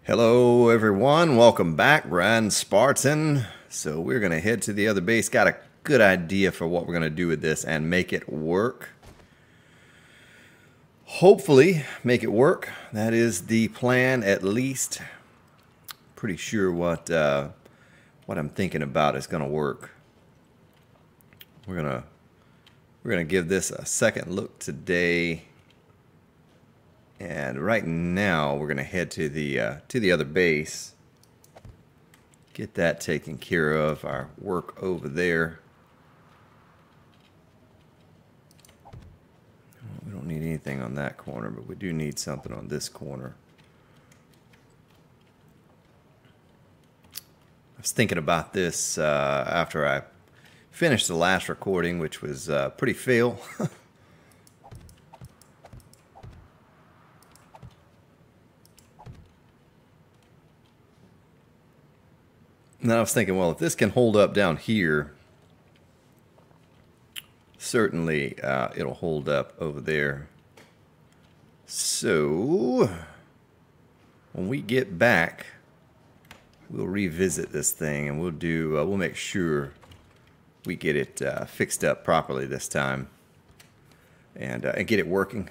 Hello everyone, welcome back, Ryan Spartan. So we're going to head to the other base. Got a good idea for what we're going to do with this and make it work. Hopefully make it work. That is the plan, at least. Pretty sure what I'm thinking about is going to work. We're gonna give this a second look today. And right now, we're going to head to the other base. Get that taken care of. Our work over there. We don't need anything on that corner, but we do need something on this corner. I was thinking about this after I finished the last recording, which was pretty fail. And then I was thinking, well, if this can hold up down here, certainly it'll hold up over there. So when we get back, we'll revisit this thing and we'll make sure we get it fixed up properly this time, and get it working,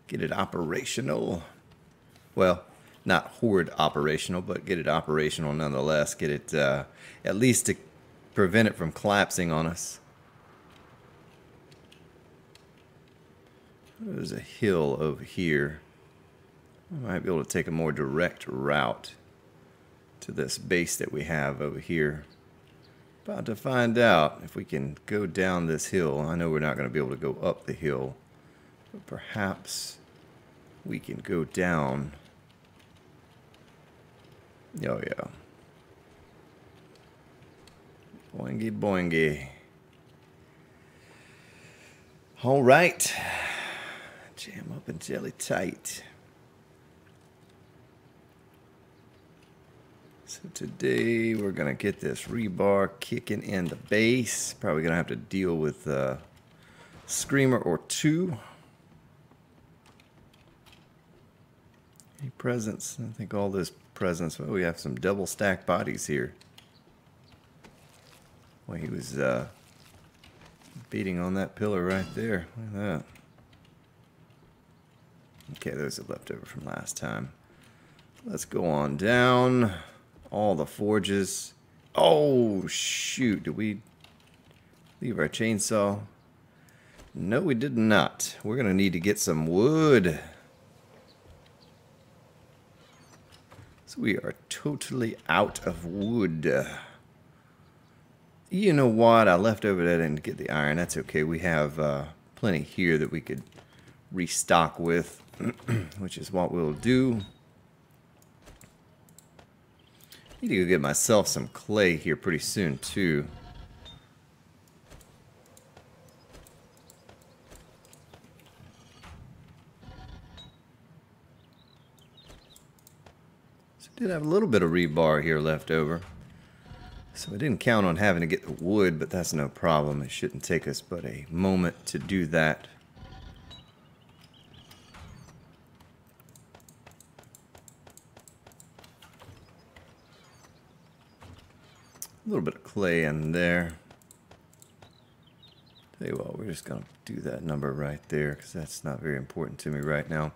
get it operational. Well, not horde operational, but get it operational nonetheless. Get it at least to prevent it from collapsing on us. There's a hill over here. I might be able to take a more direct route to this base that we have over here. About to find out if we can go down this hill. I know we're not going to be able to go up the hill, but perhaps we can go down. Oh yeah. Boingy boingy. All right. Jam up and jelly tight. So today we're going to get this rebar kicking in the base. Probably going to have to deal with a screamer or two. Any presents? I think all this presents. Well, we have some double stacked bodies here. Well, he was beating on that pillar right there. Look at that. Okay, those are left over from last time. Let's go on down. All the forges. Oh, shoot. Did we leave our chainsaw? No, we did not. We're going to need to get some wood. So we are totally out of wood. You know what? I left over that and get the iron. That's okay. We have plenty here that we could restock with, which is what we'll do. Need to go get myself some clay here pretty soon, too. So I did have a little bit of rebar here left over. So I didn't count on having to get the wood, but that's no problem. It shouldn't take us but a moment to do that. A little bit of clay in there. Tell you what, we're just going to do that number right there because that's not very important to me right now.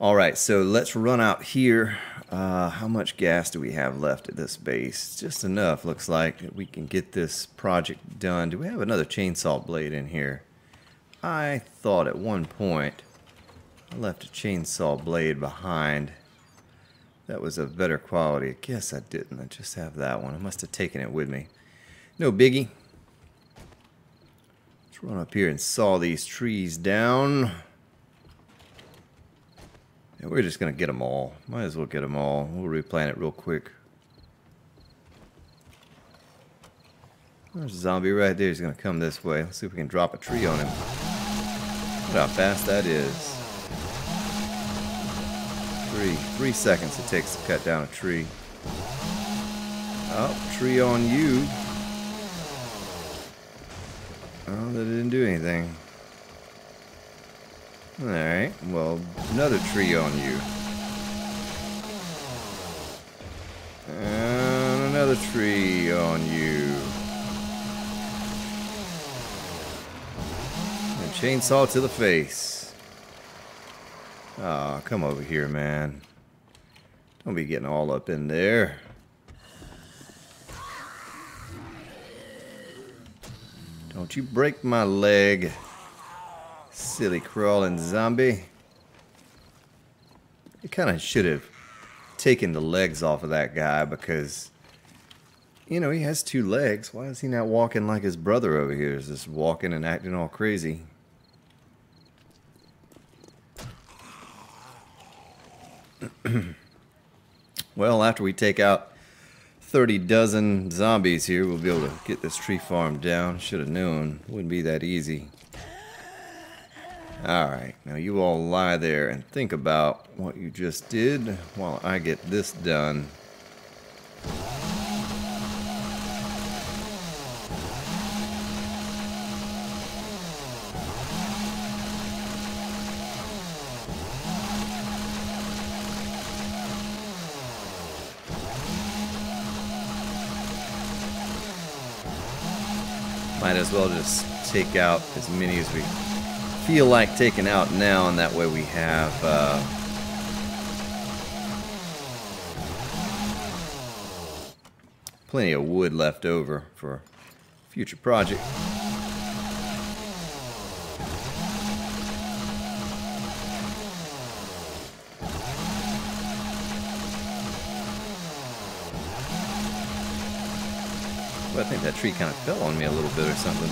All right, so let's run out here. How much gas do we have left at this base? Just enough, looks like, that we can get this project done. Do we have another chainsaw blade in here? I thought at one point I left a chainsaw blade behind. That was of better quality. I guess I didn't. I just have that one. I must have taken it with me. No biggie. Let's run up here and saw these trees down. And we're just going to get them all. Might as well get them all. We'll replant it real quick. There's a zombie right there. He's going to come this way. Let's see if we can drop a tree on him. Look how fast that is. 3 seconds it takes to cut down a tree. Oh, tree on you. Oh, that didn't do anything. Alright, well, another tree on you. another tree on you. And chainsaw to the face. Aw, come over here, man. Don't be getting all up in there. Don't you break my leg, silly crawling zombie. You kind of should have taken the legs off of that guy because, you know, he has 2 legs. Why is he not walking like his brother over here? Is just walking and acting all crazy? Well, after we take out 30 dozen zombies here, we'll be able to get this tree farm down. Should have known. Wouldn't be that easy. Alright, now you all lie there and think about what you just did while I get this done. Might as well just take out as many as we feel like taking out now, and that way we have plenty of wood left over for a future project. But I think that tree kind of fell on me a little bit or something.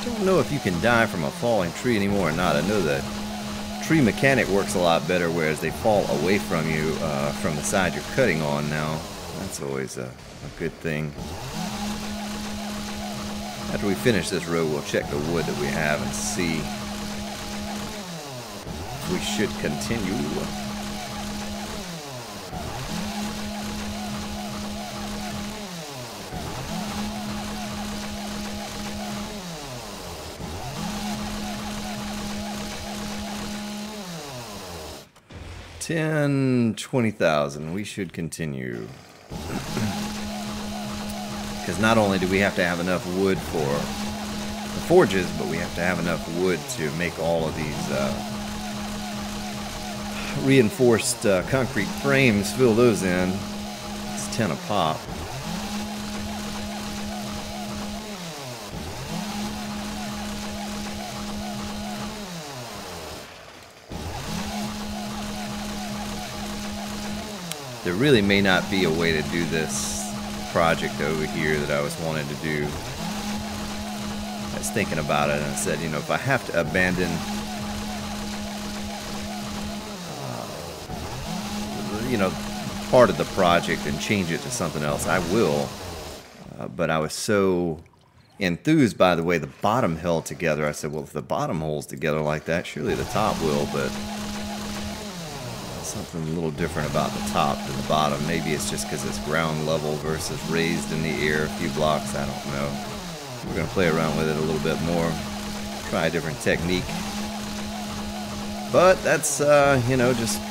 I don't know if you can die from a falling tree anymore or not. I know that tree mechanic works a lot better, whereas they fall away from you from the side you're cutting on now. That's always a good thing. After we finish this row, we'll check the wood that we have and see if we should continue. $20,000. We should continue. Because not only do we have to have enough wood for the forges, but we have to have enough wood to make all of these reinforced concrete frames, fill those in. It's 10 a pop. There really may not be a way to do this project over here that I was wanting to do. I was thinking about it and I said, you know, if I have to abandon you know, part of the project and change it to something else, I will. But I was so enthused by the way the bottom held together. I said, well, if the bottom holds together like that, surely the top will, but something a little different about the top than the bottom. Maybe it's just because it's ground level versus raised in the air a few blocks. I don't know. We're going to play around with it a little bit more. Try a different technique. But that's, you know, just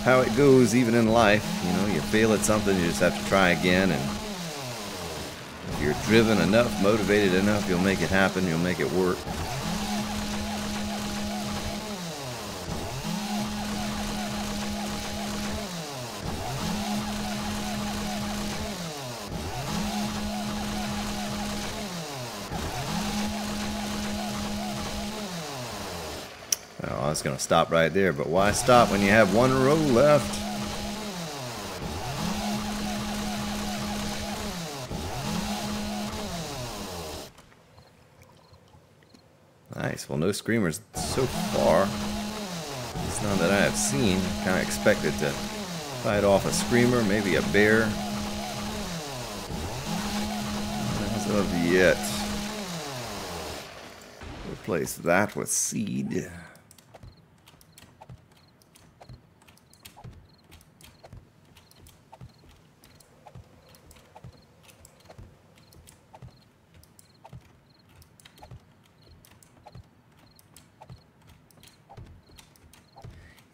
how it goes even in life. You know, you fail at something, you just have to try again. And if you're driven enough, motivated enough, you'll make it happen. You'll make it work. Well, I was going to stop right there, but why stop when you have one row left? Nice. Well, no screamers so far. It's none that I have seen. Kind of expected to fight off a screamer, maybe a bear. As of yet. Replace that with seed.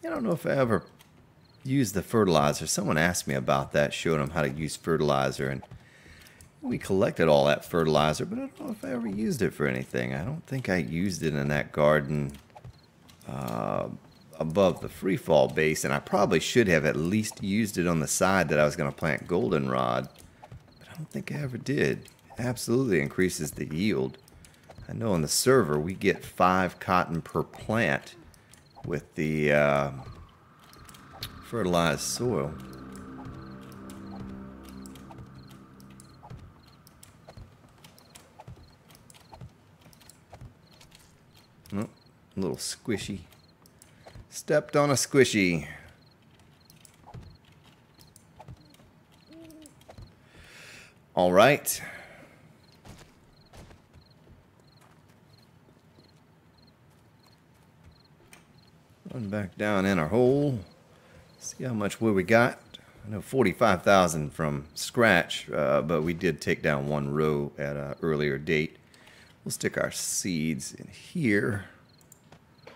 I don't know if I ever use the fertilizer. Someone asked me about that, showed them how to use fertilizer, and we collected all that fertilizer, but I don't know if I ever used it for anything. I don't think I used it in that garden above the freefall base, and I probably should have at least used it on the side that I was going to plant goldenrod, but I don't think I ever did. It absolutely increases the yield. I know on the server we get 5 cotton per plant with the fertilized soil. Oh, a little squishy. Stepped on a squishy. All right. Run back down in our hole. See how much wood we got. I know 45,000 from scratch, but we did take down 1 row at an earlier date. We'll stick our seeds in here. I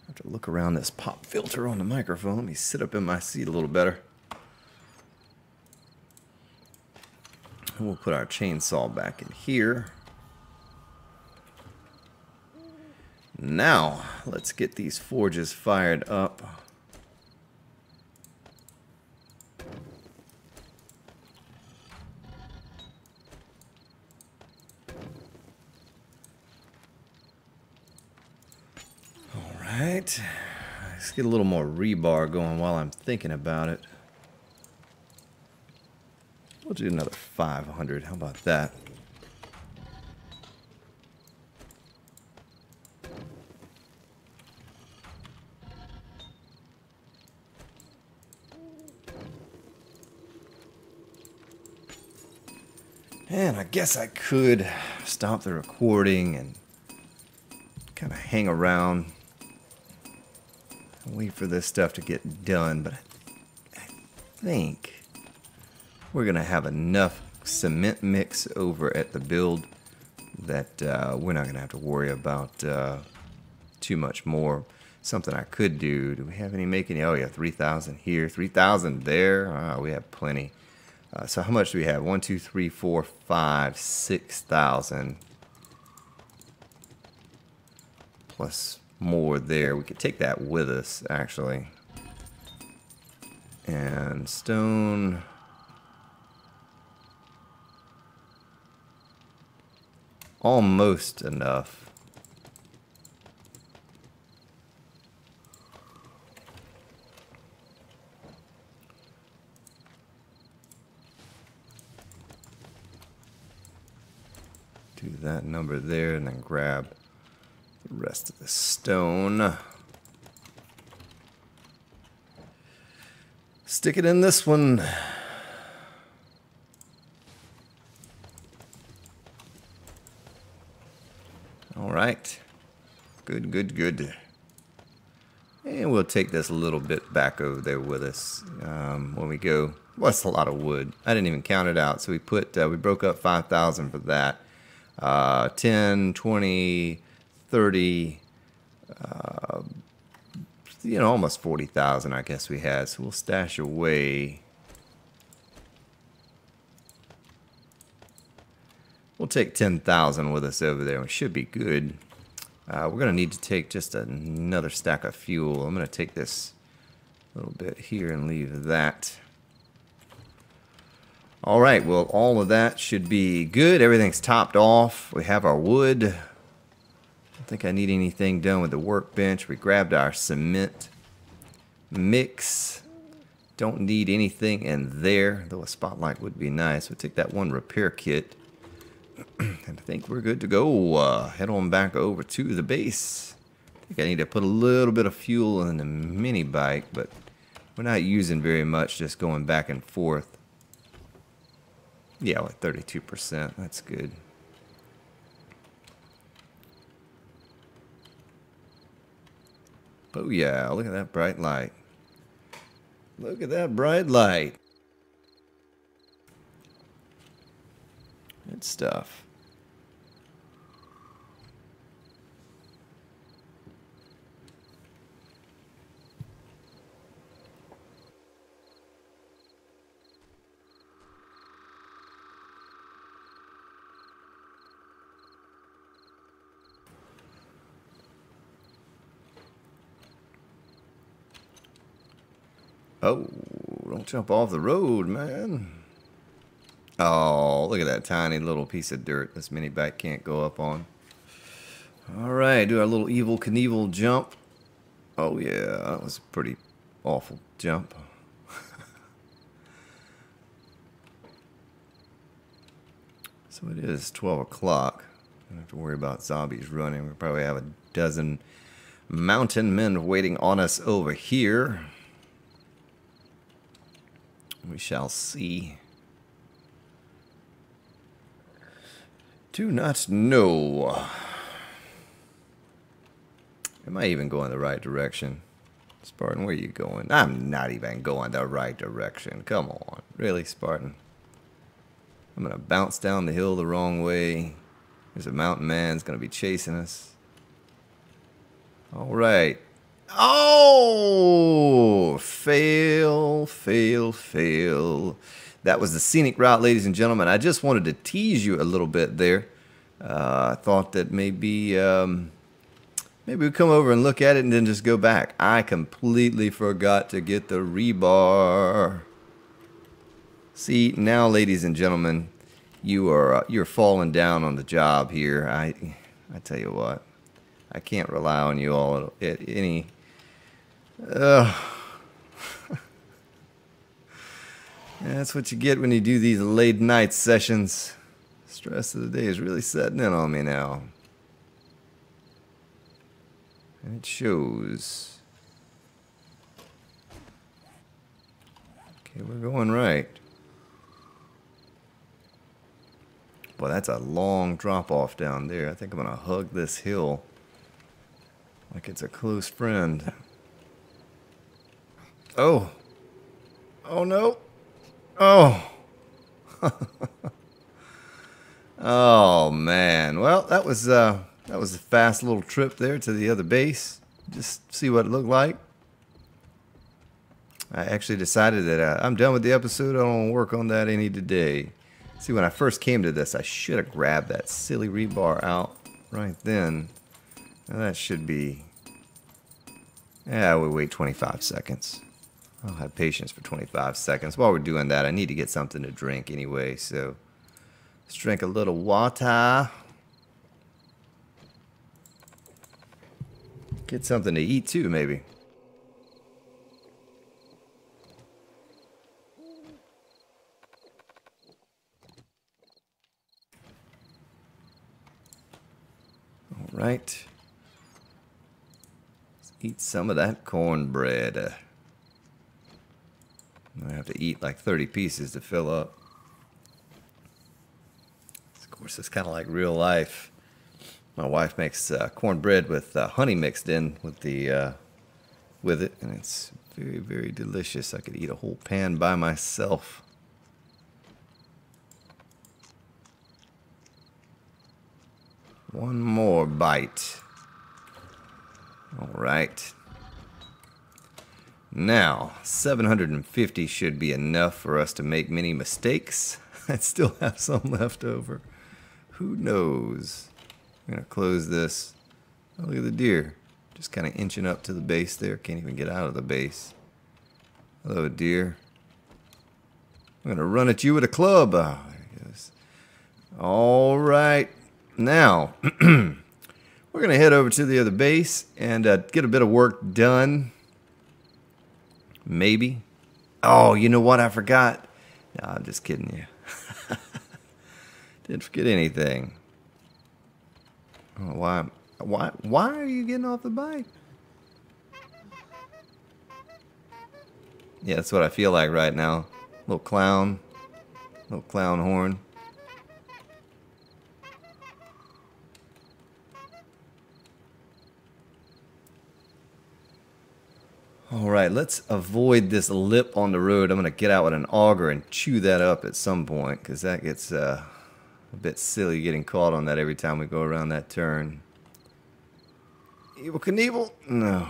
have to look around this pop filter on the microphone. Let me sit up in my seat a little better. And we'll put our chainsaw back in here. Now, let's get these forges fired up. Alright, let's get a little more rebar going while I'm thinking about it. We'll do another 500, how about that? And I guess I could stop the recording and kind of hang around and wait for this stuff to get done, but I think we're going to have enough cement mix over at the build that we're not going to have to worry about too much more. Something I could do. Do we have any making? Oh yeah, 3,000 here, 3,000 there. We have plenty. So how much do we have? 1, 2, 3, 4, 5, 6,000. Plus more there. We could take that with us, actually. And stone. Almost enough. Do that number there and then grab the rest of the stone. Stick it in this one. All right. Good, good, good. And we'll take this a little bit back over there with us when we go. Well, that's a lot of wood. I didn't even count it out. So we put we broke up 5,000 for that. 10, 20, 30, you know, almost 40,000 I guess we had. So we'll stash away. We'll take 10,000 with us over there. We should be good. We're going to need to take just another stack of fuel. I'm going to take this little bit here and leave that. All right, well, all of that should be good. Everything's topped off. We have our wood. I don't think I need anything done with the workbench. We grabbed our cement mix. Don't need anything in there, though a spotlight would be nice. We'll take that one repair kit. And I think we're good to go. Head on back over to the base. I think I need to put a little bit of fuel in the mini bike, but we're not using very much, just going back and forth. Yeah, like 32%. That's good. Oh yeah, look at that bright light. Look at that bright light. Good stuff. Oh, don't jump off the road, man. Oh, look at that tiny little piece of dirt this mini bike can't go up on. Alright, do our little Evil Knievel jump. Oh yeah, that was a pretty awful jump. So it is 12 o'clock. Don't have to worry about zombies running. We probably have a dozen mountain men waiting on us over here. We shall see. Do not know. Am I even going the right direction? Spartan, where are you going? I'm not even going the right direction. Come on. Really, Spartan? I'm going to bounce down the hill the wrong way. There's a mountain man that's going to be chasing us. All right. Oh! Fail, fail, fail. That was the scenic route, ladies and gentlemen. I just wanted to tease you a little bit there. I thought that maybe we'd come over and look at it and then just go back. I completely forgot to get the rebar. See, now, ladies and gentlemen, you're falling down on the job here. I tell you what, I can't rely on you all at any. That's what you get when you do these late night sessions. Stress of the day is really setting in on me now. And it shows. Okay, we're going right. Boy, that's a long drop off down there. I think I'm going to hug this hill like it's a close friend. Oh. Oh, no. Oh. Oh, man. Well, that was a fast little trip there to the other base. Just see what it looked like. I actually decided that I'm done with the episode. I don't want to work on that any today. See, when I first came to this, I should have grabbed that silly rebar out right then. Now that should be... Yeah, we'll wait 25 seconds. I'll have patience for 25 seconds. While we're doing that, I need to get something to drink anyway, so... Let's drink a little water. Get something to eat too, maybe. All right. Let's eat some of that cornbread. I have to eat like 30 pieces to fill up. Of course, it's kind of like real life. My wife makes cornbread with honey mixed in with it, and it's very, very delicious. I could eat a whole pan by myself. One more bite. All right. Now, 750 should be enough for us to make many mistakes. I still have some left over. Who knows? I'm going to close this. Oh, look at the deer. Just kind of inching up to the base there. Can't even get out of the base. Hello, deer. I'm going to run at you with a club. Oh, there he goes. All right. Now, we're going to head over to the other base and get a bit of work done. Maybe. Oh, you know what? I forgot. No, I'm just kidding you. Didn't forget anything. Oh, why are you getting off the bike? Yeah, that's what I feel like right now. Little clown horn. All right, let's avoid this lip on the road. I'm going to get out with an auger and chew that up at some point, because that gets a bit silly getting caught on that every time we go around that turn. Evil Knievel? No.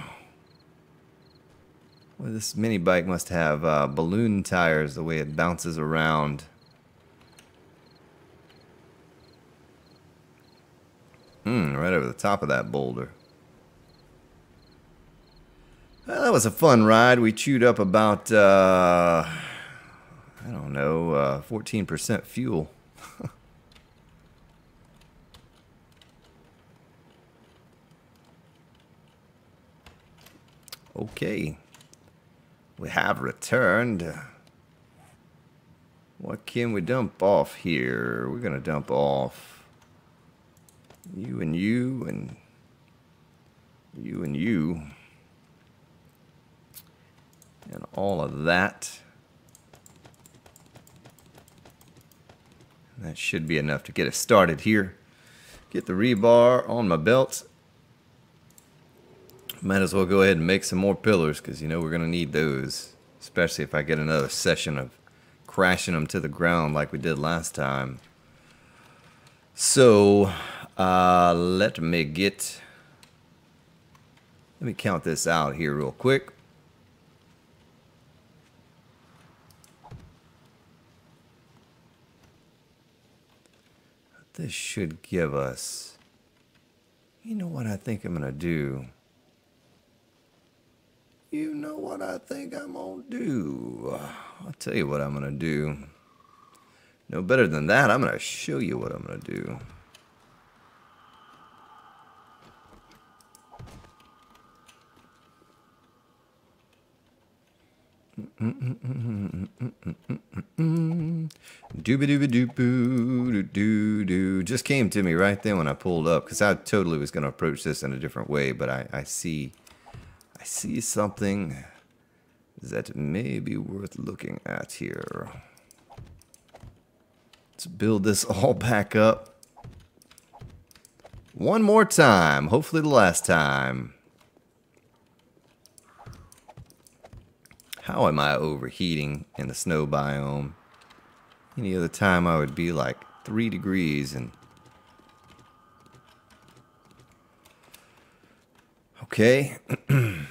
Well, this mini bike must have balloon tires the way it bounces around. Right over the top of that boulder. Well, that was a fun ride. We chewed up about, I don't know, 14% fuel. Okay. We have returned. What can we dump off here? We're going to dump off you and you and you and you. And all of that. That should be enough to get us started here. Get the rebar on my belt. Might as well go ahead and make some more pillars because you know we're going to need those. Especially if I get another session of crashing them to the ground like we did last time. So, let me count this out here real quick. This should give us, you know what I think I'm going to do? You know what I think I'm going to do? I'll tell you what I'm going to do. No better than that, I'm going to show you what I'm going to do. Dooby-dooby-doo-boo-doo-doo-doo. Just came to me right then when I pulled up, because I totally was going to approach this in a different way, but I see something that may be worth looking at here. Let's build this all back up one more time, hopefully the last time. How am I overheating in the snow biome? Any other time I would be like 3 degrees and... Okay. And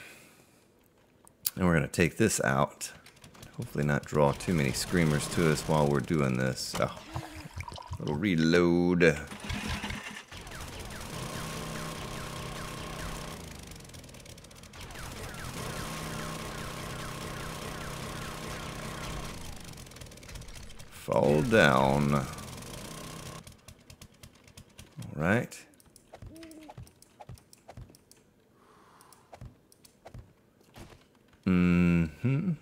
we're going to take this out. Hopefully not draw too many screamers to us while we're doing this. Oh, little reload. Fall down. All right. Mm-hmm.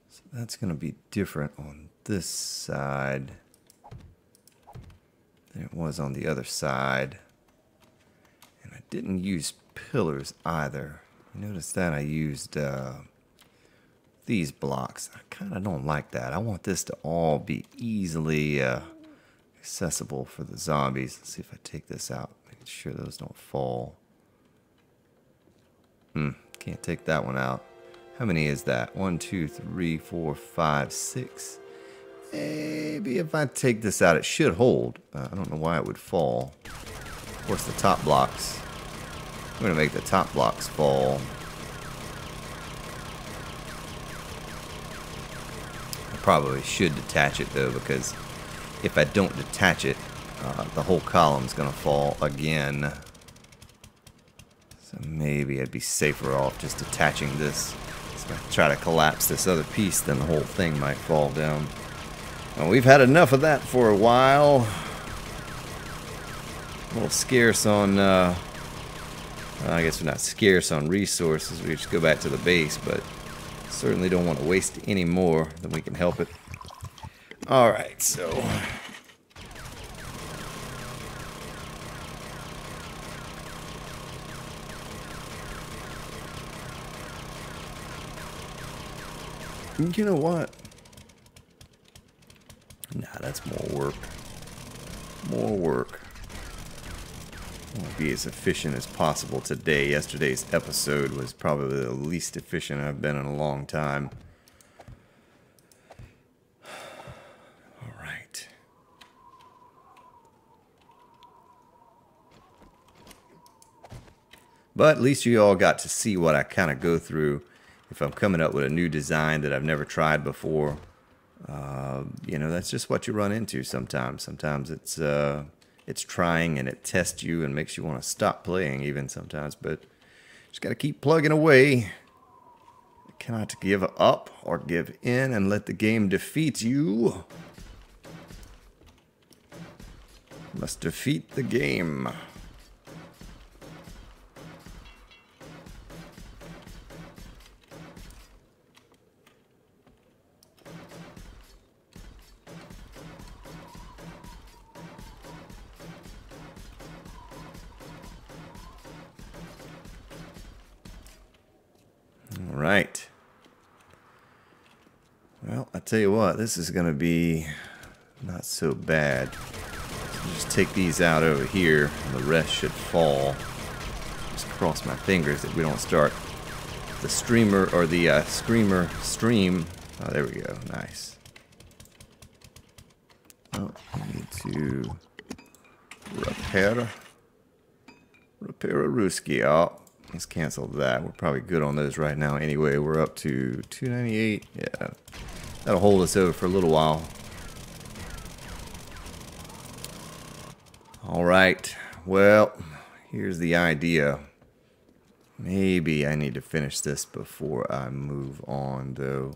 So that's going to be different on this side than it was on the other side. And I didn't use pillars either. You notice that I used these blocks. I kind of don't like that. I want this to all be easily accessible for the zombies. Let's see if I take this out. Making sure those don't fall. Can't take that one out. How many is that? 1, 2, 3, 4, 5, 6. Maybe if I take this out, it should hold. I don't know why it would fall. Of course, the top blocks. I'm going to make the top blocks fall. I probably should detach it, though, because if I don't detach it, the whole column's going to fall again. So maybe I'd be safer off just detaching this. So if I try to collapse this other piece, then the whole thing might fall down. Well, we've had enough of that for a while. A little scarce on, I guess we're not scarce on resources. We just go back to the base, but certainly don't want to waste any more than we can help it. Alright, so... You know what? Nah, that's more work. More work. I want to be as efficient as possible today. Yesterday's episode was probably the least efficient I've been in a long time. Alright. But at least you all got to see what I kind of go through if I'm coming up with a new design that I've never tried before, you know, that's just what you run into sometimes. Sometimes it's trying and it tests you and makes you want to stop playing even sometimes, but just got to keep plugging away. Cannot give up or give in and let the game defeat you. Must defeat the game. All right. Well, I tell you what, this is going to be not so bad. Just take these out over here, and the rest should fall. Just cross my fingers that we don't start the streamer or the screamer stream. Oh, there we go. Nice. Oh, I need to repair a Ruski. Oh, let's cancel that. We're probably good on those right now. Anyway, we're up to 298. Yeah, that'll hold us over for a little while. All right, well, here's the idea. Maybe I need to finish this before I move on, though.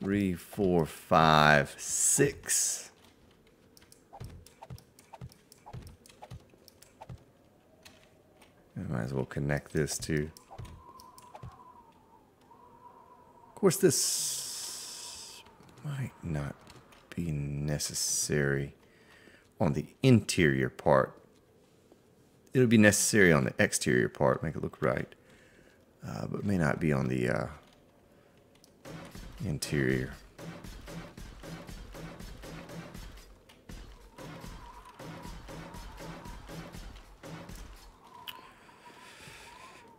3, 4, 5, 6. I might as well connect this too. Of course, this might not be necessary on the interior part. It'll be necessary on the exterior part, make it look right, but may not be on the interior.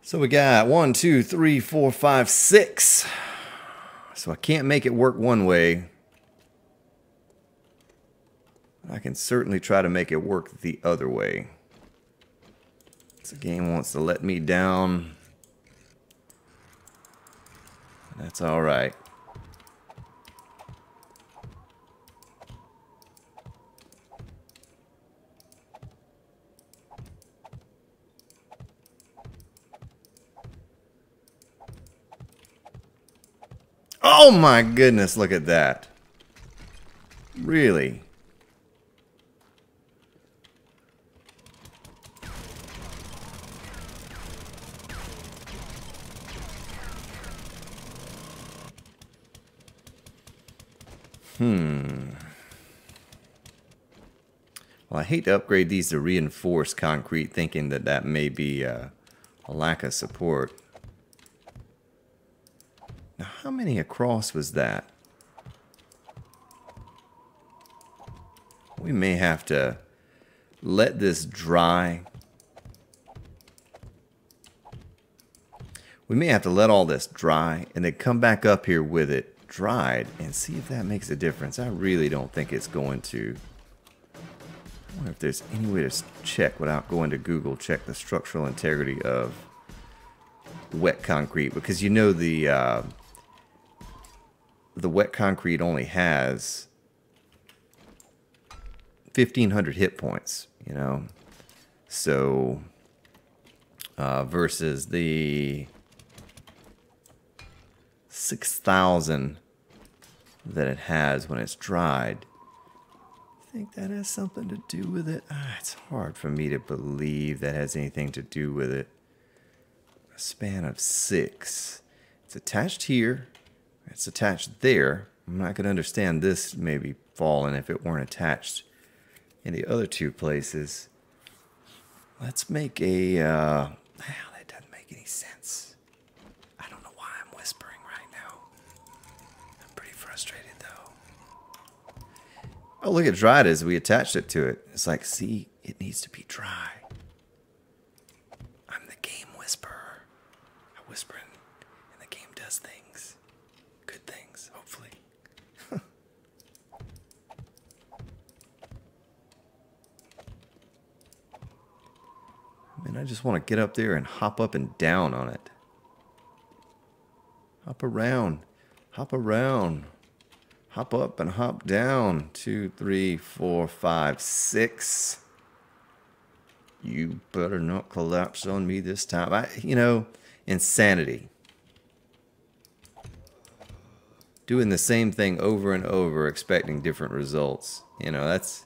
So we got 1, 2, 3, 4, 5, 6. So I can't make it work one way. I can certainly try to make it work the other way. This game wants to let me down. That's all right. Oh my goodness, look at that. Really? Well, I hate to upgrade these to reinforced concrete, thinking that that may be a lack of support. Now, how many across was that? We may have to let this dry. We may have to let all this dry and then come back up here with it dried and see if that makes a difference. I really don't think it's going to. I wonder if there's any way to check without going to Google, check the structural integrity of wet concrete, because you know the wet concrete only has 1,500 hit points, you know, so versus the 6,000 that it has when it's dried. I think that has something to do with it. It's hard for me to believe that has anything to do with it. A span of 6. It's attached here. It's attached there. I'm not going to understand this maybe falling if it weren't attached in the other two places. Let's make a... that doesn't make any sense. I don't know why I'm whispering right now. I'm pretty frustrated, though. Oh, look at dried as we attached it to it. It's like, see, it needs to be dry. I'm the game whisperer. I whisper and the game does things. Good things, hopefully. Man, I just want to get up there and hop up and down on it. Hop around. Hop around. Hop up and hop down. 2, 3, 4, 5, 6. You better not collapse on me this time. You know, insanity. Doing the same thing over and over, expecting different results. You know, that's...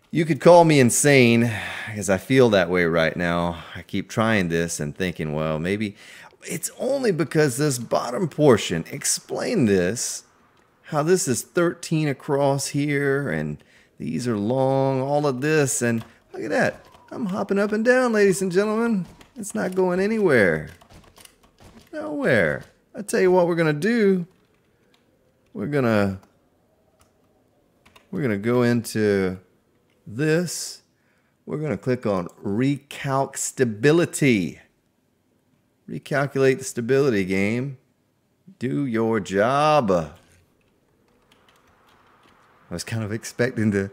You could call me insane, because I feel that way right now. I keep trying this and thinking, well, maybe... It's only because this bottom portion, explain this, how this is 13 across here, and these are long, all of this, and look at that. I'm hopping up and down, ladies and gentlemen. It's not going anywhere. Nowhere. I tell you what we're gonna do. We're gonna go into this. We're gonna click on Recalc Stability. Recalculate the stability, game. Do your job. I was kind of expecting to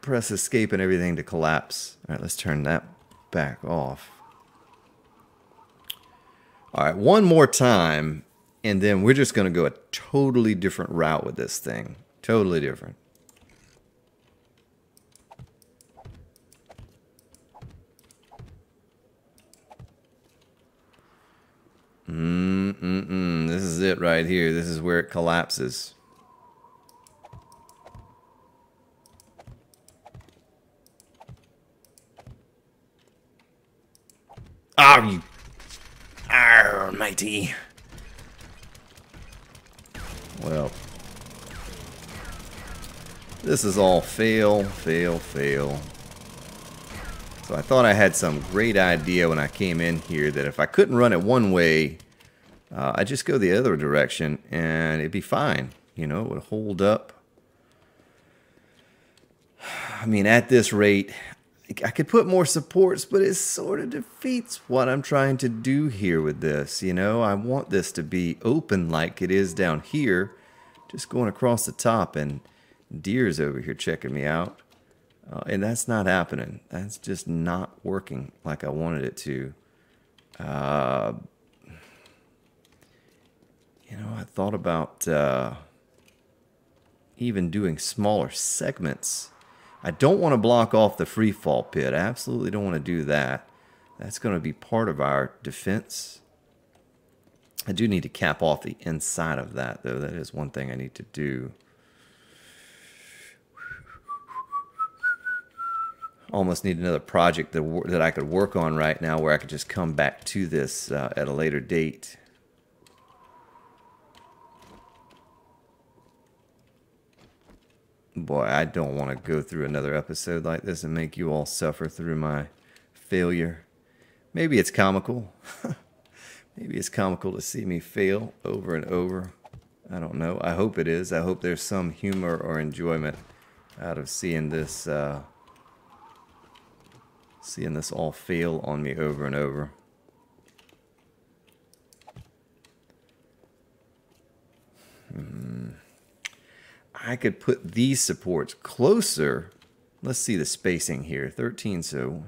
press escape and everything to collapse. All right, let's turn that back off. All right, one more time, and then we're just going to go a totally different route with this thing. Totally different. This is it right here. This is where it collapses. Oh, you... Arr, matey. Well, this is all fail, fail, fail. So I thought I had some great idea when I came in here that if I couldn't run it one way, I'd just go the other direction and it'd be fine. You know, it would hold up. I mean, at this rate, I could put more supports, but it sort of defeats what I'm trying to do here with this. You know, I want this to be open like it is down here, just going across the top, and deer's over here checking me out. And that's not happening. That's just not working like I wanted it to. You know, I thought about even doing smaller segments. I don't want to block off the free fall pit. I absolutely don't want to do that. That's going to be part of our defense. I do need to cap off the inside of that, though. That is one thing I need to do. Almost need another project that I could work on right now where I could just come back to this at a later date. Boy, I don't want to go through another episode like this and make you all suffer through my failure. Maybe it's comical. Maybe it's comical to see me fail over and over. I don't know. I hope it is. I hope there's some humor or enjoyment out of seeing this all fail on me over and over. I could put these supports closer. Let's see the spacing here. 13, so...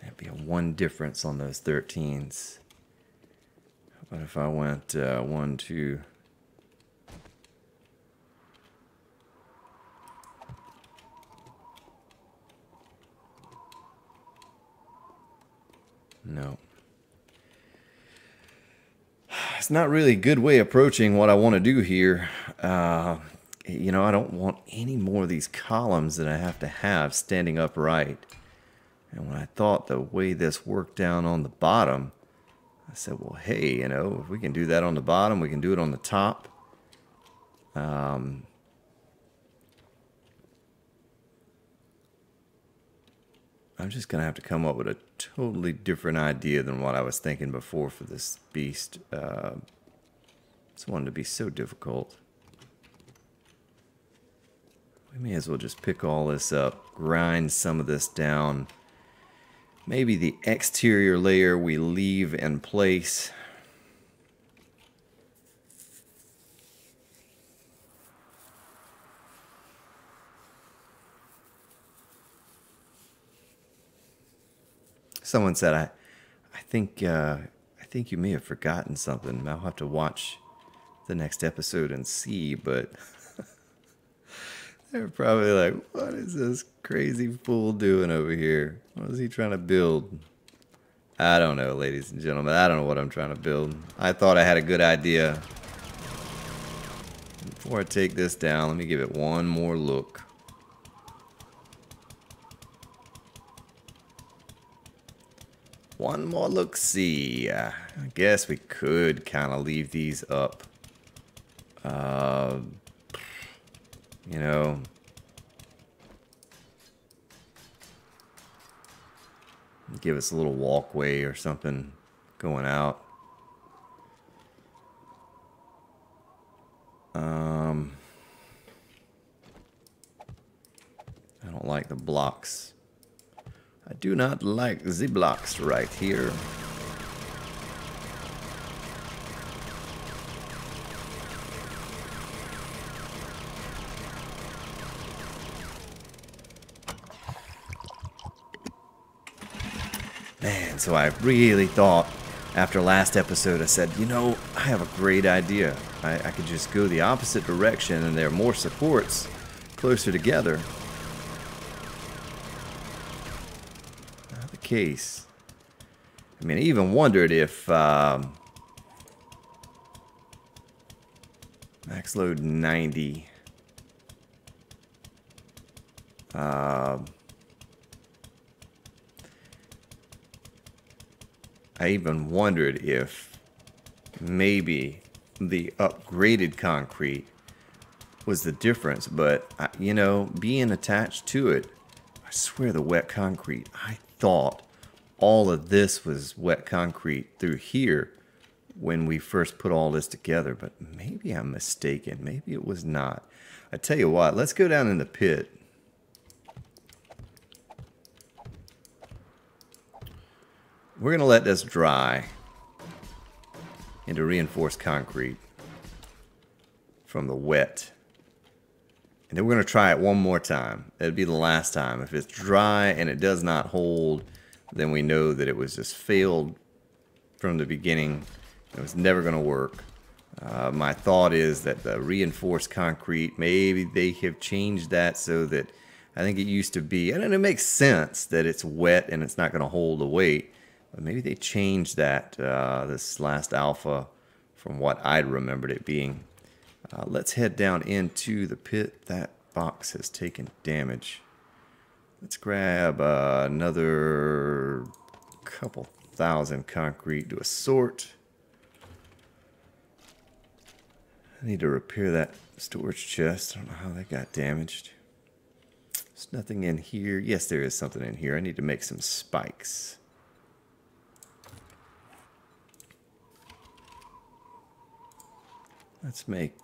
That'd be a 1 difference on those 13s. But if I went 1, 2... No. It's not really a good way of approaching what I want to do here. You know, I don't want any more of these columns that I have to have standing upright. And when I thought the way this worked down on the bottom, I said, well, hey, you know, if we can do that on the bottom, we can do it on the top. I'm just going to have to come up with a totally different idea than what I was thinking before for this beast. It's wanted to be so difficult. We may as well just pick all this up, grind some of this down, Maybe the exterior layer we leave in place. Someone said, I think you may have forgotten something. I'll have to watch the next episode and see, but they're probably like, what is this crazy fool doing over here? What is he trying to build? I don't know, ladies and gentlemen. I don't know what I'm trying to build. I thought I had a good idea. Before I take this down, let me give it one more look. One more look-see. I guess we could kind of leave these up. You know, give us a little walkway or something going out. I don't like the blocks. I do not like the blocks right here. Man, so I really thought after last episode I said, you know, I have a great idea. I could just go the opposite direction and there are more supports closer together. Not the case. I mean, I even wondered if max load 90. I even wondered if maybe the upgraded concrete was the difference, but you know, being attached to it, I swear the wet concrete, I thought all of this was wet concrete through here when we first put all this together, but maybe I'm mistaken. Maybe it was not. I tell you what, let's go down in the pit. We're going to let this dry into reinforced concrete from the wet. And then we're going to try it one more time. It'll be the last time. If it's dry and it does not hold, then we know that it was just failed from the beginning. It was never going to work. My thought is that the reinforced concrete, maybe they have changed that so that I think it used to be, and it makes sense that it's wet and it's not going to hold the weight. But maybe they changed that this last alpha from what I'd remembered it being. Let's head down into the pit. That box has taken damage. Let's grab another couple thousand concrete, do a sort. I need to repair that storage chest. I don't know how that got damaged. There's nothing in here. Yes, there is something in here. I need to make some spikes. Let's make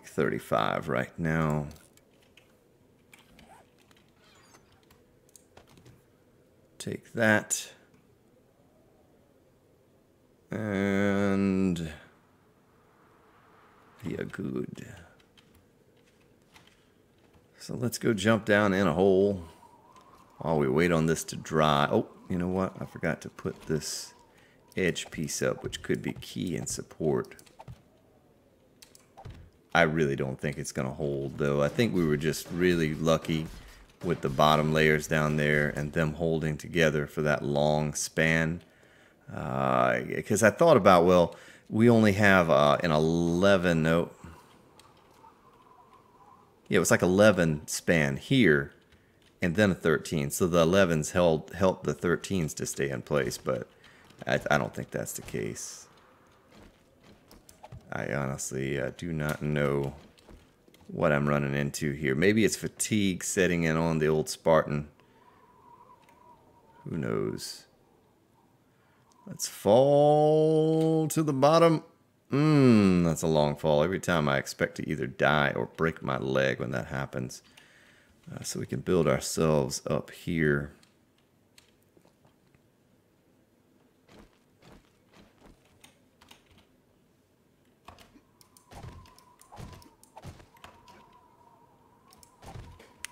35 right now. Take that. And yeah, good. So let's go jump down in a hole while we wait on this to dry. Oh, you know what? I forgot to put this edge piece up, which could be key in support. I really don't think it's going to hold, though. I think we were just really lucky with the bottom layers down there and them holding together for that long span. Because I thought about, well, we only have an 11, no. Yeah, it was like 11 span here and then a 13. So the 11s helped the 13s to stay in place, but I don't think that's the case. I honestly do not know what I'm running into here. Maybe it's fatigue setting in on the old Spartan. Who knows? Let's fall to the bottom. That's a long fall. Every time I expect to either die or break my leg when that happens. So we can build ourselves up here.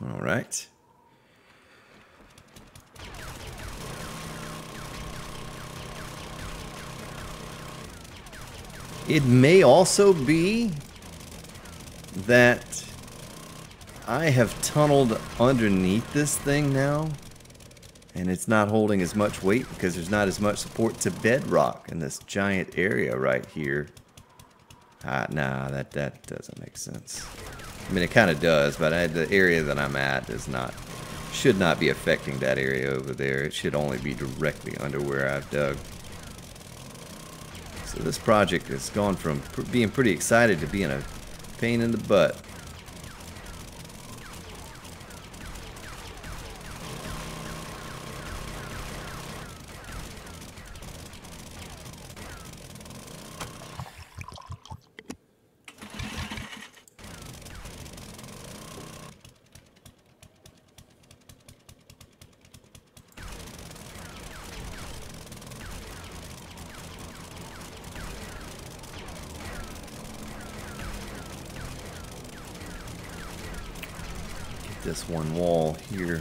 All right. It may also be that I have tunneled underneath this thing now, and it's not holding as much weight because there's not as much support to bedrock in this giant area right here. Nah, that doesn't make sense. I mean, it kind of does, but the area that I'm at should not be affecting that area over there. It should only be directly under where I've dug. So this project has gone from being pretty excited to being a pain in the butt. This one wall here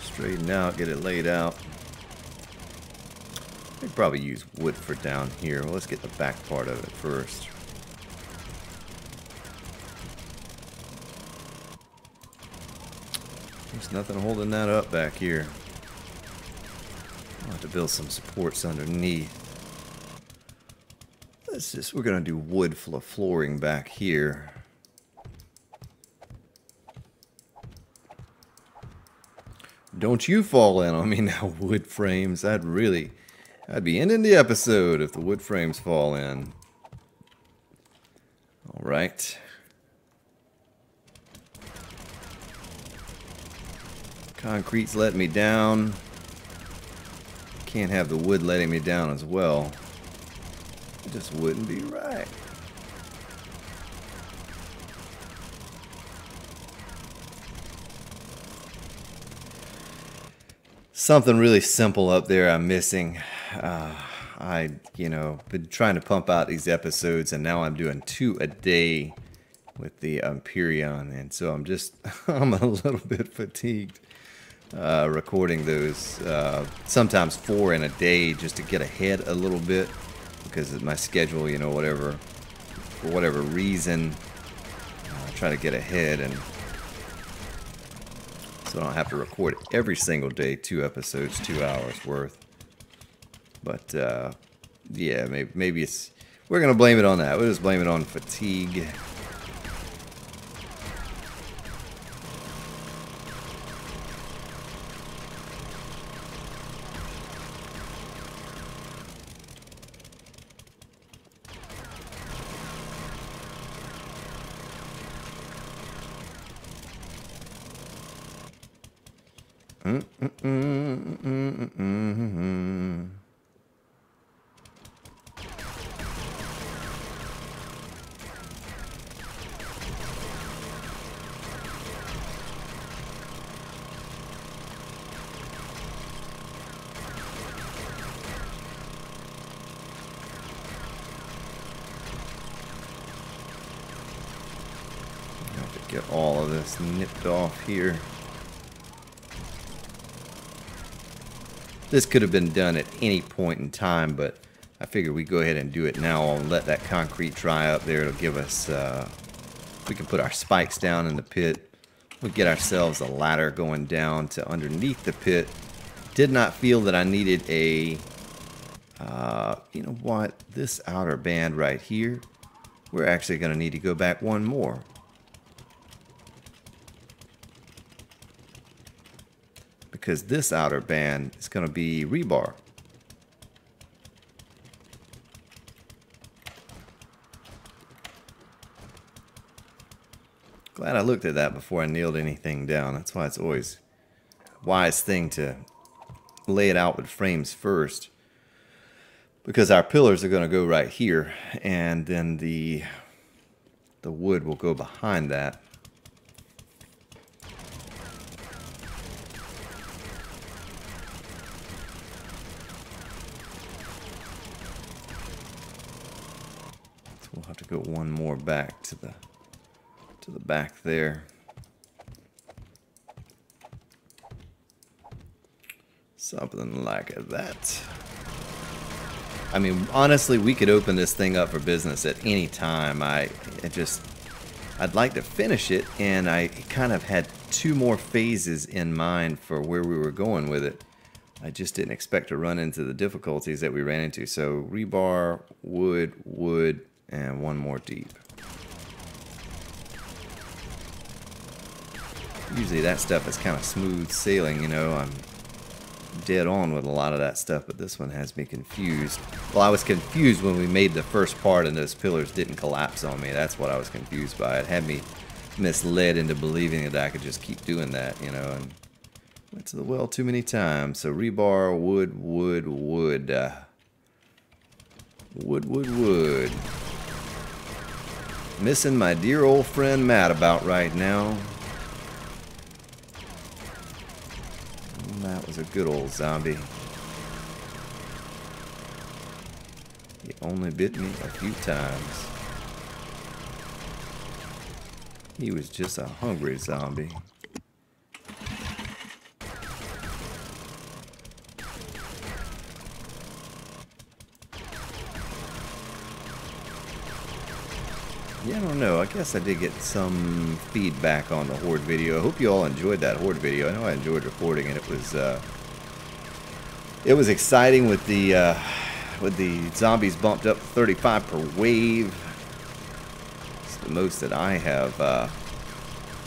straightened out, get it laid out. I'd probably use wood for down here. Well, let's get the back part of it first. There's nothing holding that up back here. I'll have to build some supports underneath. We're gonna do wood flooring back here. Don't you fall in on me now, wood frames. I'd be ending the episode if the wood frames fall in. All right. Concrete's letting me down. Can't have the wood letting me down as well. It just wouldn't be right. Something really simple up there I'm missing. Been trying to pump out these episodes, and now I'm doing 2 a day with the Empyrean, and so I'm a little bit fatigued recording those. Sometimes 4 in a day just to get ahead a little bit because of my schedule, for whatever reason, I try to get ahead and so I don't have to record every single day 2 episodes, 2 hours worth. But yeah, maybe we're gonna blame it on that. We'll just blame it on fatigue. Get all of this nipped off here. This could have been done at any point in time, but I figured we'd go ahead and do it now. I'll let that concrete dry up there. It'll give us, we can put our spikes down in the pit. We'll get ourselves a ladder going down to underneath the pit. Did not feel that I needed a, you know what, this outer band right here, we're actually going to need to go back one more. Because this outer band is going to be rebar. Glad I looked at that before I nailed anything down. That's why it's always a wise thing to lay it out with frames first. Because our pillars are going to go right here, and then the wood will go behind that. we'll have to go one more back to the back there. Something like that. I mean, honestly, we could open this thing up for business at any time. I'd like to finish it, and I kind of had 2 more phases in mind for where we were going with it. I just didn't expect to run into the difficulties that we ran into. So rebar, wood, wood, and 1 more deep. Usually that stuff is kind of smooth sailing, you know. I'm dead on with a lot of that stuff, but this one has me confused. Well, I was confused when we made the first part and those pillars didn't collapse on me. That's what I was confused by. It had me misled into believing that I could just keep doing that, you know, and went to the well too many times. So rebar, wood, wood, wood. Wood, wood, wood. Missing my dear old friend Matt about right now. That was a good old zombie. He only bit me a few times. He was just a hungry zombie. Yeah, I don't know. I guess I did get some feedback on the Horde video. I hope you all enjoyed that Horde video. I know I enjoyed recording it. It was exciting with the zombies bumped up to 35 per wave. It's the most that I have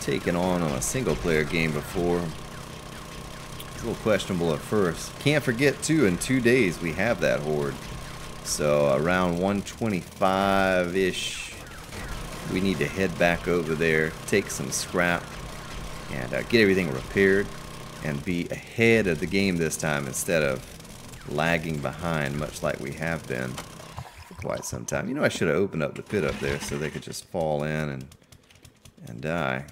taken on a single-player game before. It's a little questionable at first. Can't forget too, in 2 days we have that Horde. So around 125-ish. We need to head back over there, take some scrap, and get everything repaired, and be ahead of the game this time instead of lagging behind, much like we have been for quite some time. You know, I should have opened up the pit up there so they could just fall in and die.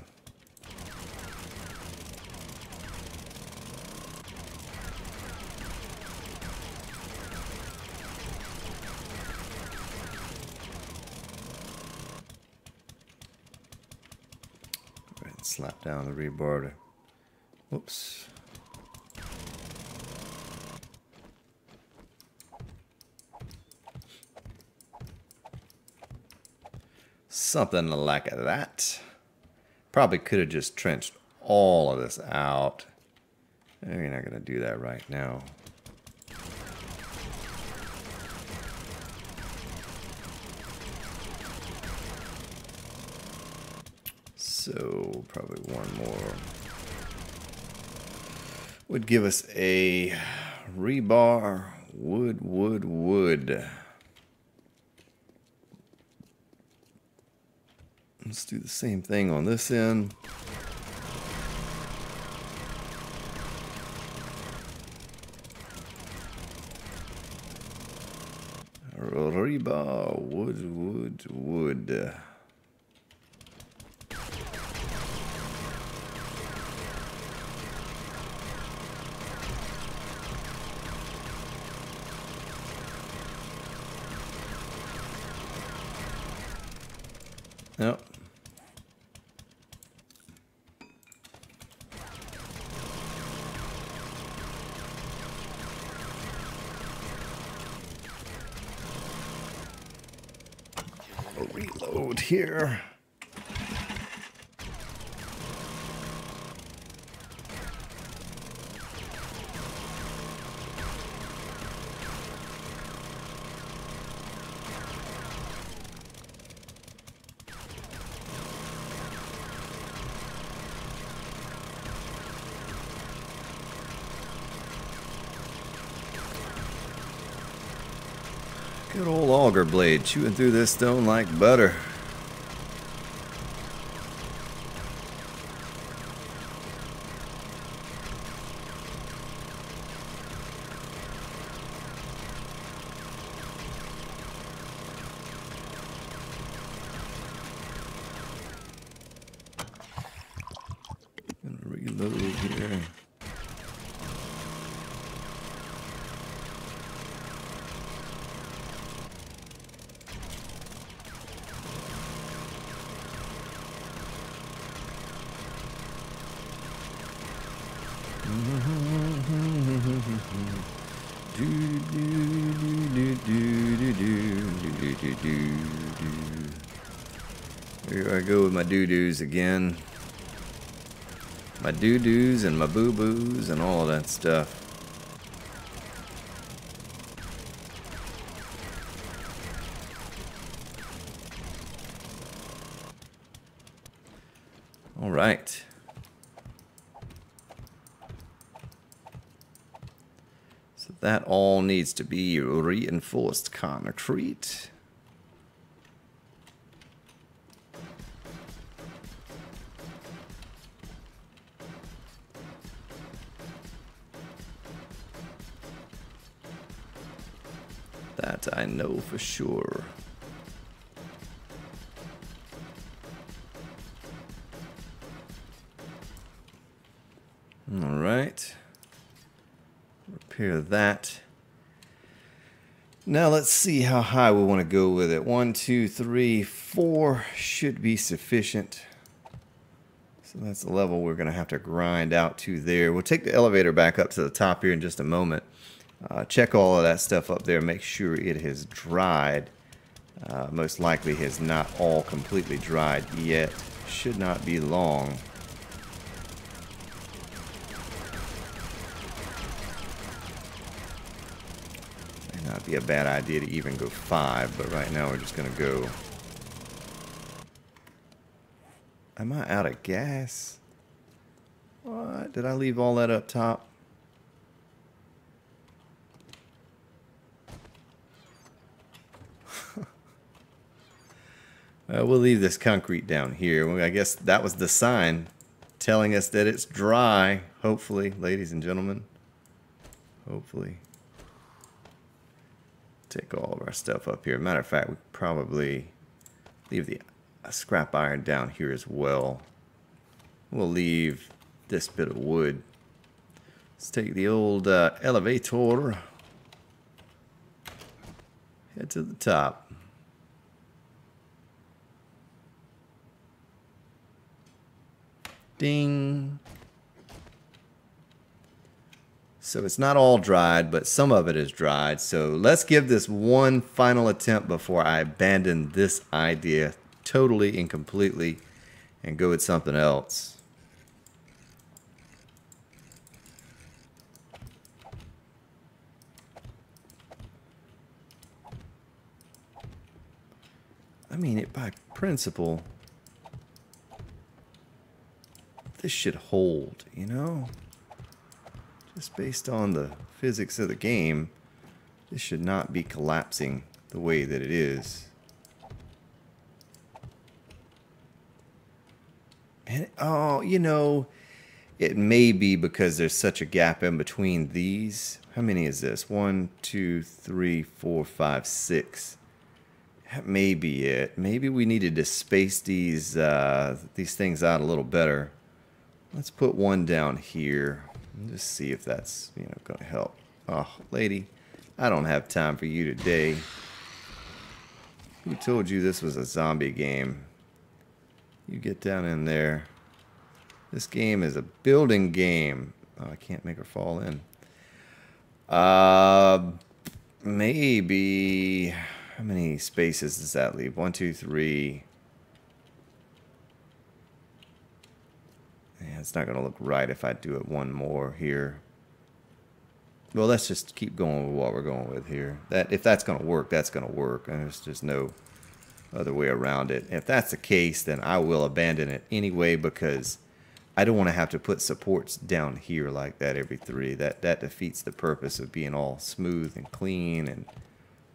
Slap down the rebar to, whoops. Something like that. Probably could have just trenched all of this out. You're not going to do that right now. So probably 1 more would give us a rebar, wood, wood, wood. Let's do the same thing on this end. Rebar, wood, wood, wood. Yep. I'll reload here. Good old auger blade chewing through this stone like butter. Gonna reload here. doo-doos again. My doo-doos and my boo-boos and all of that stuff. All right. So that all needs to be reinforced concrete. That I know for sure. All right. Repair that. Now let's see how high we want to go with it. 1, 2, 3, 4 should be sufficient. So that's the level we're going to have to grind out to there. We'll take the elevator back up to the top here in just a moment. Check all of that stuff up there. Make sure it has dried. Most likely has not all completely dried yet. Should not be long. May not be a bad idea to even go 5, but right now we're just going to go. Am I out of gas? What? Did I leave all that up top? We'll leave this concrete down here. I guess that was the sign telling us that it's dry. Hopefully, ladies and gentlemen. Hopefully. Take all of our stuff up here. Matter of fact, we probably leave the scrap iron down here as well. We'll leave this bit of wood. Let's take the old elevator. Head to the top. Ding. So it's not all dried, but some of it is dried. So let's give this one final attempt before I abandon this idea totally and completely and go with something else. I mean, it by principle, this should hold, you know? Just based on the physics of the game, this should not be collapsing the way that it is. And, oh, you know, it may be because there's such a gap in between these. How many is this? 1, 2, 3, 4, 5, 6. That may be it. Maybe we needed to space these things out a little better. Let's put one down here and just see if that's, you know, going to help. Oh, lady, I don't have time for you today. Who told you this was a zombie game? You get down in there. This game is a building game. Oh, I can't make her fall in. Maybe. How many spaces does that leave? 1, 2, 3. Yeah, it's not going to look right if I do it one more here. Well, let's just keep going with what we're going with here. If that's going to work, that's going to work. There's just no other way around it. If that's the case, then I will abandon it anyway because I don't want to have to put supports down here like that every 3. That defeats the purpose of being all smooth and clean and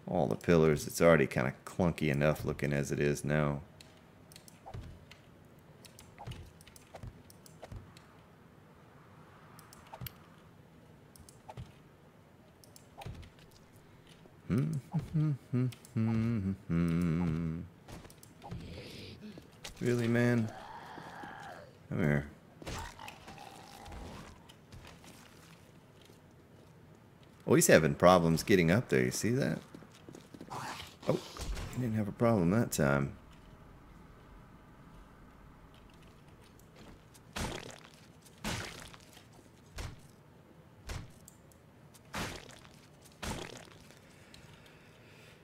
all the pillars. It's already kind of clunky enough looking as it is now. Really, man? Come here. Oh, he's having problems getting up there. You see that? Oh, he didn't have a problem that time.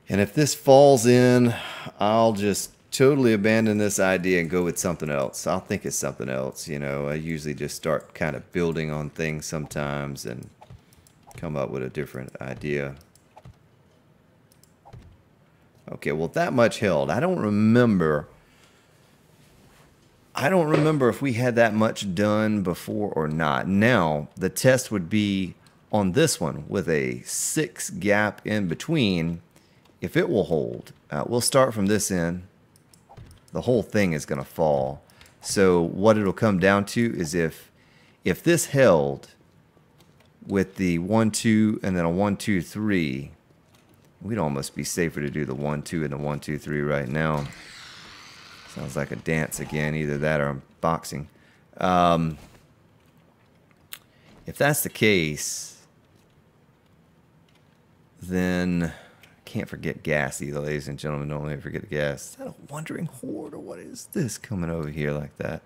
And if this falls in, I'll just totally abandon this idea and go with something else. I'll think it's something else, you know. I usually just start kind of building on things sometimes and come up with a different idea. Okay, well, that much held. I don't remember if we had that much done before or not. Now, the test would be on this one with a 6 gap in between, if it will hold. We'll start from this end. The whole thing is going to fall. So what it'll come down to is if this held with the 1, 2, and then a 1, 2, 3, we'd almost be safer to do the 1, 2, and the 1, 2, 3 right now. Sounds like a dance again, either that or I'm boxing. If that's the case, then can't forget gas either, ladies and gentlemen. Don't ever forget the gas. Is that a wandering horde, or what is this coming over here like that?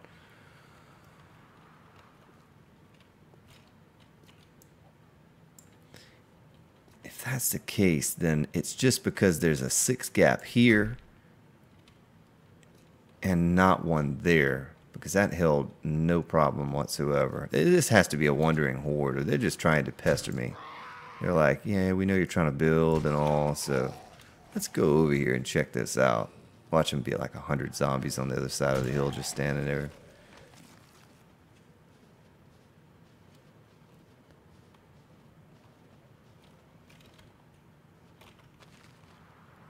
If that's the case, then it's just because there's a 6 gap here and not one there, because that held no problem whatsoever. This has to be a wandering horde, or they're just trying to pester me. They're like, yeah, we know you're trying to build and all, so let's go over here and check this out. Watch them be like 100 zombies on the other side of the hill just standing there.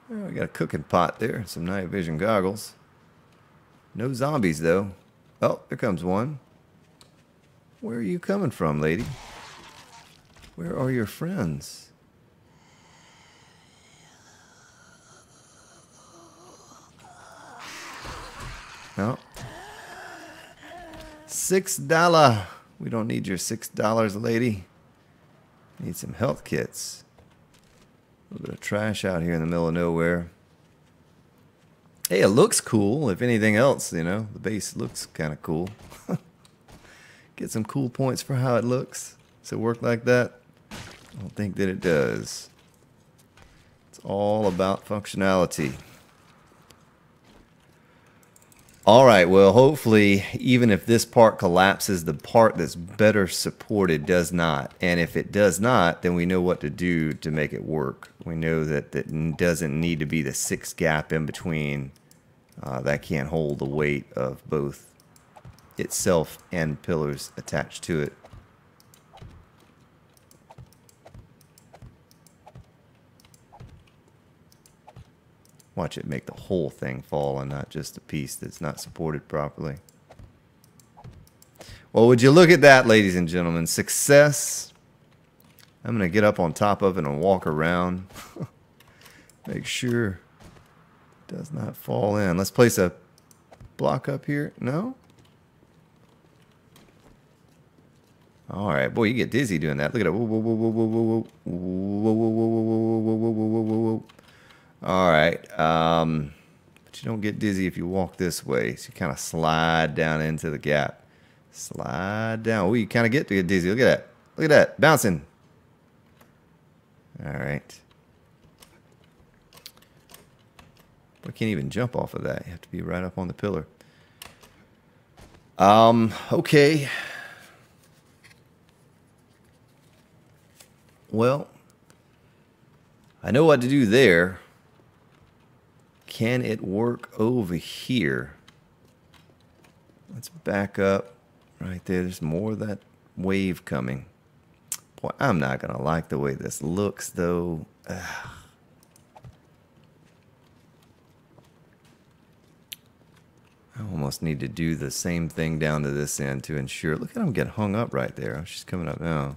Oh, we got a cooking pot there and some night vision goggles. No zombies, though. Oh, there comes one. Where are you coming from, lady? Where are your friends? No. $6. We don't need your $6, lady. Need some health kits. A little bit of trash out here in the middle of nowhere. Hey, it looks cool. If anything else, you know, the base looks kind of cool. Get some cool points for how it looks. Does it work like that? I don't think that it does. It's all about functionality. Alright, well, hopefully, even if this part collapses, the part that's better supported does not. And if it does not, then we know what to do to make it work. We know that it doesn't need to be the 6 gap in between. That can't hold the weight of both itself and pillars attached to it. Watch it make the whole thing fall and not just a piece that's not supported properly. Well, would you look at that, ladies and gentlemen? Success. I'm going to get up on top of it and walk around. Make sure it does not fall in. Let's place a block up here. No? Alright, boy, you get dizzy doing that. Look at it. Whoa, whoa, whoa, whoa, whoa, whoa, whoa, whoa, whoa, whoa, whoa, whoa, whoa, whoa, whoa. Alright, but you don't get dizzy if you walk this way. So you kind of slide down into the gap. Slide down. Oh, you kind of get to get dizzy. Look at that. Look at that. Bouncing. Alright. We can't even jump off of that. You have to be right up on the pillar. Okay. Well, I know what to do there. Can it work over here? Let's back up right there. There's more of that wave coming. Boy, I'm not going to like the way this looks, though. Ugh. I almost need to do the same thing down to this end to ensure. Look at him get hung up right there. She's coming up now.